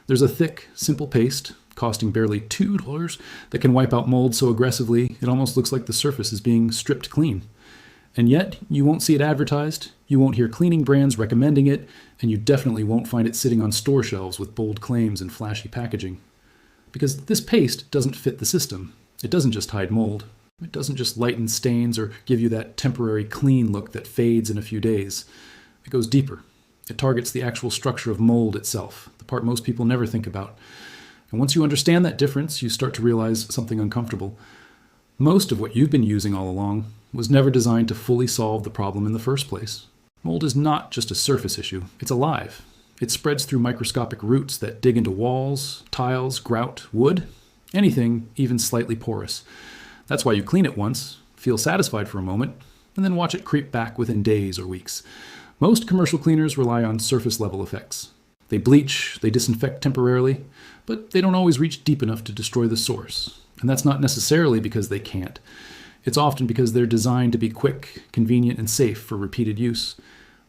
There's a thick, simple paste, costing barely $2, that can wipe out mold so aggressively it almost looks like the surface is being stripped clean. And yet, you won't see it advertised, you won't hear cleaning brands recommending it, and you definitely won't find it sitting on store shelves with bold claims and flashy packaging. Because this paste doesn't fit the system. It doesn't just hide mold. It doesn't just lighten stains or give you that temporary clean look that fades in a few days. It goes deeper. It targets the actual structure of mold itself, the part most people never think about. And once you understand that difference, you start to realize something uncomfortable. Most of what you've been using all along was never designed to fully solve the problem in the first place. Mold is not just a surface issue, it's alive. It spreads through microscopic roots that dig into walls, tiles, grout, wood, anything even slightly porous. That's why you clean it once, feel satisfied for a moment, and then watch it creep back within days or weeks. Most commercial cleaners rely on surface level effects. They bleach, they disinfect temporarily, but they don't always reach deep enough to destroy the source. And that's not necessarily because they can't. It's often because they're designed to be quick, convenient, and safe for repeated use.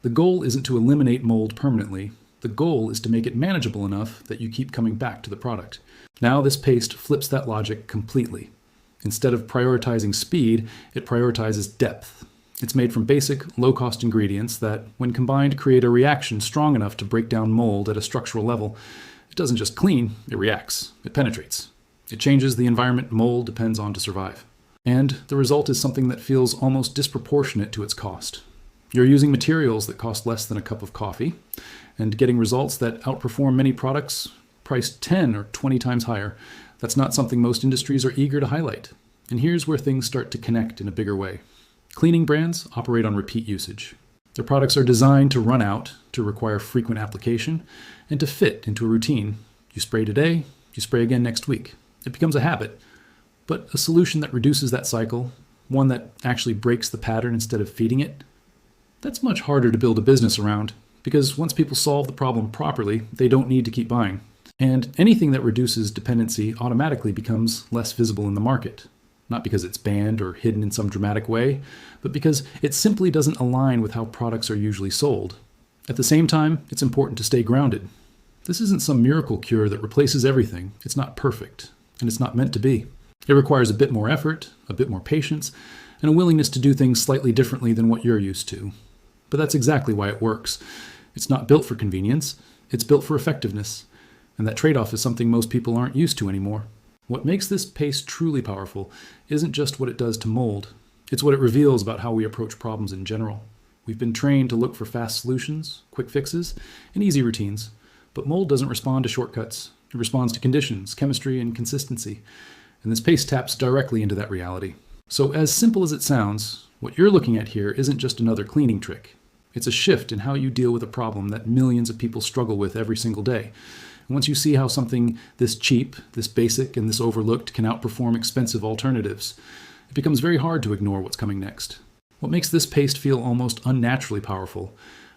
The goal isn't to eliminate mold permanently. The goal is to make it manageable enough that you keep coming back to the product. Now this paste flips that logic completely. Instead of prioritizing speed, it prioritizes depth. It's made from basic, low-cost ingredients that, when combined, create a reaction strong enough to break down mold at a structural level. It doesn't just clean, it reacts, it penetrates. It changes the environment mold depends on to survive. And the result is something that feels almost disproportionate to its cost. You're using materials that cost less than a cup of coffee, and getting results that outperform many products priced 10 or 20 times higher. That's not something most industries are eager to highlight. And here's where things start to connect in a bigger way. Cleaning brands operate on repeat usage. Their products are designed to run out, to require frequent application, and to fit into a routine. You spray today, you spray again next week. It becomes a habit. But a solution that reduces that cycle, one that actually breaks the pattern instead of feeding it, that's much harder to build a business around, because once people solve the problem properly, they don't need to keep buying. And anything that reduces dependency automatically becomes less visible in the market. Not because it's banned or hidden in some dramatic way, but because it simply doesn't align with how products are usually sold. At the same time, it's important to stay grounded. This isn't some miracle cure that replaces everything. It's not perfect, and it's not meant to be. It requires a bit more effort, a bit more patience, and a willingness to do things slightly differently than what you're used to. But that's exactly why it works. It's not built for convenience, it's built for effectiveness. And that trade-off is something most people aren't used to anymore. What makes this paste truly powerful isn't just what it does to mold. It's what it reveals about how we approach problems in general. We've been trained to look for fast solutions, quick fixes, and easy routines. But mold doesn't respond to shortcuts. It responds to conditions, chemistry, and consistency. And this paste taps directly into that reality. So as simple as it sounds, what you're looking at here isn't just another cleaning trick. It's a shift in how you deal with a problem that millions of people struggle with every single day. And once you see how something this cheap, this basic, and this overlooked can outperform expensive alternatives, it becomes very hard to ignore what's coming next. What makes this paste feel almost unnaturally powerful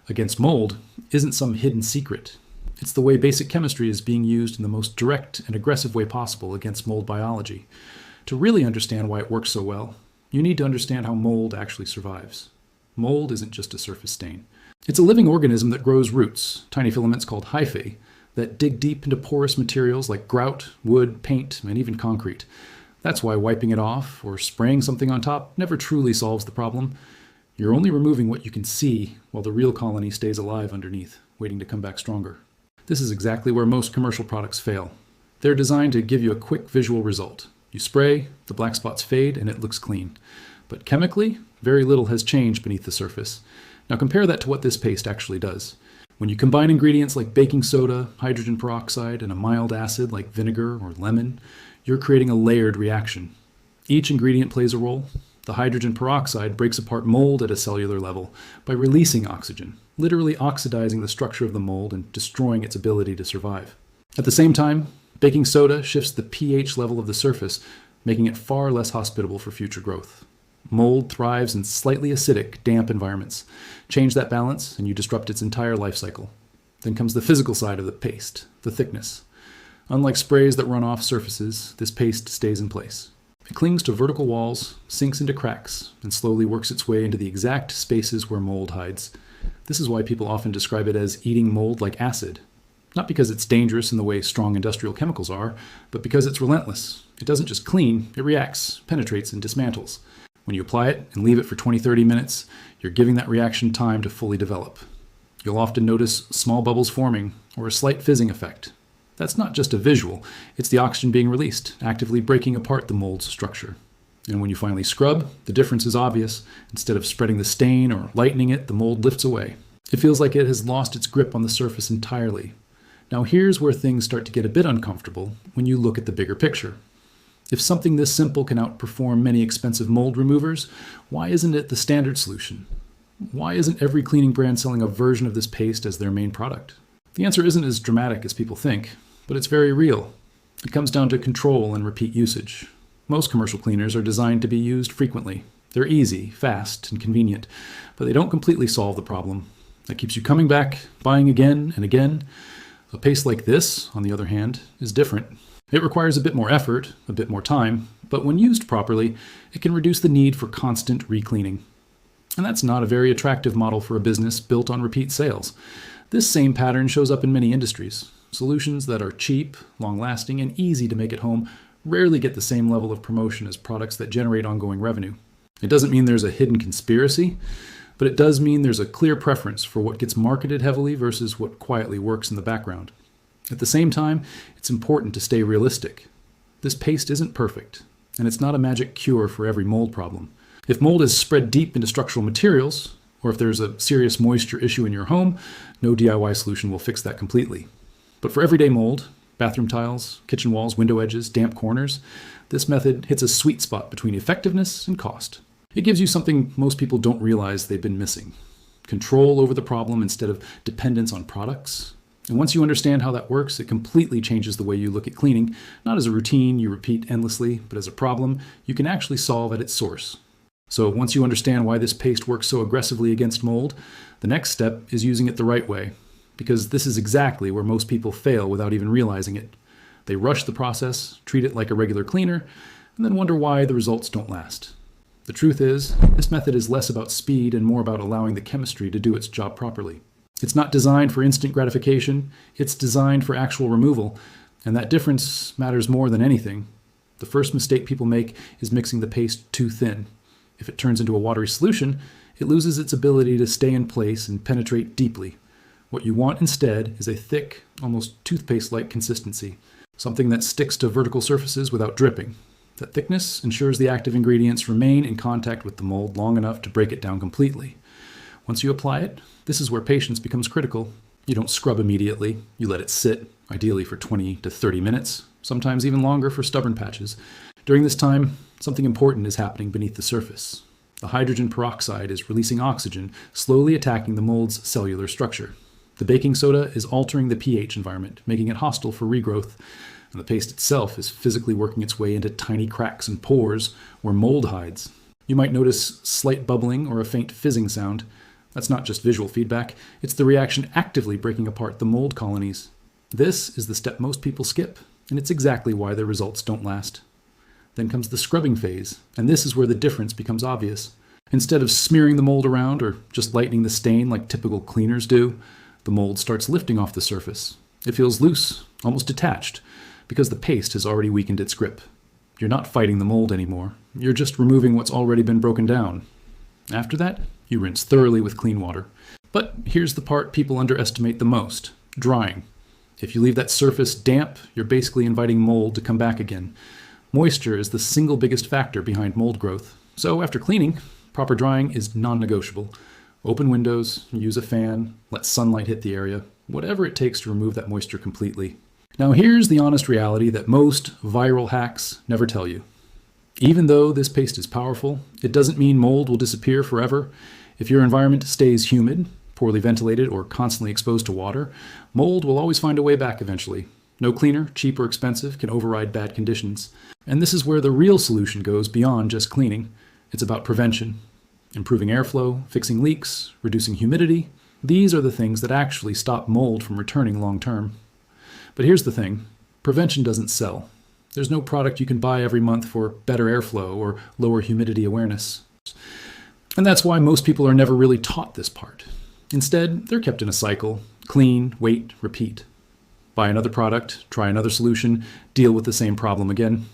against mold isn't some hidden secret. It's the way basic chemistry is being used in the most direct and aggressive way possible against mold biology. To really understand why it works so well, you need to understand how mold actually survives. Mold isn't just a surface stain. It's a living organism that grows roots, tiny filaments called hyphae, that dig deep into porous materials like grout, wood, paint, and even concrete. That's why wiping it off or spraying something on top never truly solves the problem. You're only removing what you can see while the real colony stays alive underneath, waiting to come back stronger. This is exactly where most commercial products fail. They're designed to give you a quick visual result. You spray, the black spots fade, and it looks clean. But chemically, very little has changed beneath the surface. Now compare that to what this paste actually does. When you combine ingredients like baking soda, hydrogen peroxide, and a mild acid like vinegar or lemon, you're creating a layered reaction. Each ingredient plays a role. The hydrogen peroxide breaks apart mold at a cellular level by releasing oxygen, literally oxidizing the structure of the mold and destroying its ability to survive. At the same time, baking soda shifts the pH level of the surface, making it far less hospitable for future growth. Mold thrives in slightly acidic, damp environments. Change that balance, and you disrupt its entire life cycle. Then comes the physical side of the paste, the thickness. Unlike sprays that run off surfaces, this paste stays in place. It clings to vertical walls, sinks into cracks, and slowly works its way into the exact spaces where mold hides. This is why people often describe it as eating mold like acid. Not because it's dangerous in the way strong industrial chemicals are, but because it's relentless. It doesn't just clean, it reacts, penetrates, and dismantles. When you apply it and leave it for 20-30 minutes, you're giving that reaction time to fully develop. You'll often notice small bubbles forming or a slight fizzing effect. That's not just a visual, it's the oxygen being released, actively breaking apart the mold's structure. And when you finally scrub, the difference is obvious. Instead of spreading the stain or lightening it, the mold lifts away. It feels like it has lost its grip on the surface entirely. Now here's where things start to get a bit uncomfortable when you look at the bigger picture. If something this simple can outperform many expensive mold removers, why isn't it the standard solution? Why isn't every cleaning brand selling a version of this paste as their main product? The answer isn't as dramatic as people think, but it's very real. It comes down to control and repeat usage. Most commercial cleaners are designed to be used frequently. They're easy, fast, and convenient, but they don't completely solve the problem. That keeps you coming back, buying again and again. A paste like this, on the other hand, is different. It requires a bit more effort, a bit more time, but when used properly, it can reduce the need for constant re-cleaning. And that's not a very attractive model for a business built on repeat sales. This same pattern shows up in many industries. Solutions that are cheap, long-lasting, and easy to make at home rarely get the same level of promotion as products that generate ongoing revenue. It doesn't mean there's a hidden conspiracy, but it does mean there's a clear preference for what gets marketed heavily versus what quietly works in the background. At the same time, it's important to stay realistic. This paste isn't perfect, and it's not a magic cure for every mold problem. If mold is spread deep into structural materials, or if there's a serious moisture issue in your home, no DIY solution will fix that completely. But for everyday mold, bathroom tiles, kitchen walls, window edges, damp corners, this method hits a sweet spot between effectiveness and cost. It gives you something most people don't realize they've been missing: control over the problem instead of dependence on products. And once you understand how that works, it completely changes the way you look at cleaning, not as a routine you repeat endlessly, but as a problem you can actually solve at its source. So once you understand why this paste works so aggressively against mold, the next step is using it the right way, because this is exactly where most people fail without even realizing it. They rush the process, treat it like a regular cleaner, and then wonder why the results don't last. The truth is, this method is less about speed and more about allowing the chemistry to do its job properly. It's not designed for instant gratification, it's designed for actual removal, and that difference matters more than anything. The first mistake people make is mixing the paste too thin. If it turns into a watery solution, it loses its ability to stay in place and penetrate deeply. What you want instead is a thick, almost toothpaste-like consistency, something that sticks to vertical surfaces without dripping. That thickness ensures the active ingredients remain in contact with the mold long enough to break it down completely. Once you apply it, this is where patience becomes critical. You don't scrub immediately, you let it sit, ideally for 20 to 30 minutes, sometimes even longer for stubborn patches. During this time, something important is happening beneath the surface. The hydrogen peroxide is releasing oxygen, slowly attacking the mold's cellular structure. The baking soda is altering the pH environment, making it hostile for regrowth, and the paste itself is physically working its way into tiny cracks and pores where mold hides. You might notice slight bubbling or a faint fizzing sound. That's not just visual feedback, it's the reaction actively breaking apart the mold colonies. This is the step most people skip, and it's exactly why their results don't last. Then comes the scrubbing phase, and this is where the difference becomes obvious. Instead of smearing the mold around or just lightening the stain like typical cleaners do, the mold starts lifting off the surface. It feels loose, almost detached, because the paste has already weakened its grip. You're not fighting the mold anymore. You're just removing what's already been broken down. After that, you rinse thoroughly with clean water. But here's the part people underestimate the most: drying. If you leave that surface damp, you're basically inviting mold to come back again. Moisture is the single biggest factor behind mold growth. So after cleaning, proper drying is non-negotiable. Open windows, use a fan, let sunlight hit the area, whatever it takes to remove that moisture completely. Now here's the honest reality that most viral hacks never tell you. Even though this paste is powerful, it doesn't mean mold will disappear forever. If your environment stays humid, poorly ventilated, or constantly exposed to water, mold will always find a way back eventually. No cleaner, cheap or expensive, can override bad conditions. And this is where the real solution goes beyond just cleaning. It's about prevention. Improving airflow, fixing leaks, reducing humidity. These are the things that actually stop mold from returning long term. But here's the thing: prevention doesn't sell. There's no product you can buy every month for better airflow or lower humidity awareness. And that's why most people are never really taught this part. Instead, they're kept in a cycle: clean, wait, repeat. Buy another product, try another solution, deal with the same problem again.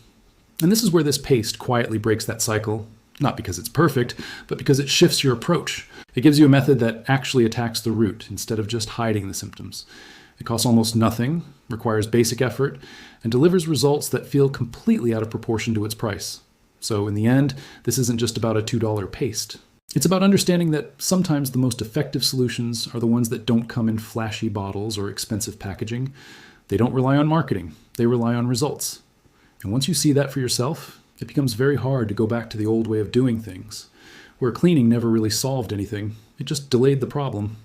And this is where this paste quietly breaks that cycle, not because it's perfect, but because it shifts your approach. It gives you a method that actually attacks the root instead of just hiding the symptoms. It costs almost nothing, requires basic effort, and delivers results that feel completely out of proportion to its price. So in the end, this isn't just about a $2 paste. It's about understanding that sometimes the most effective solutions are the ones that don't come in flashy bottles or expensive packaging. They don't rely on marketing, they rely on results. And once you see that for yourself, it becomes very hard to go back to the old way of doing things, where cleaning never really solved anything, it just delayed the problem.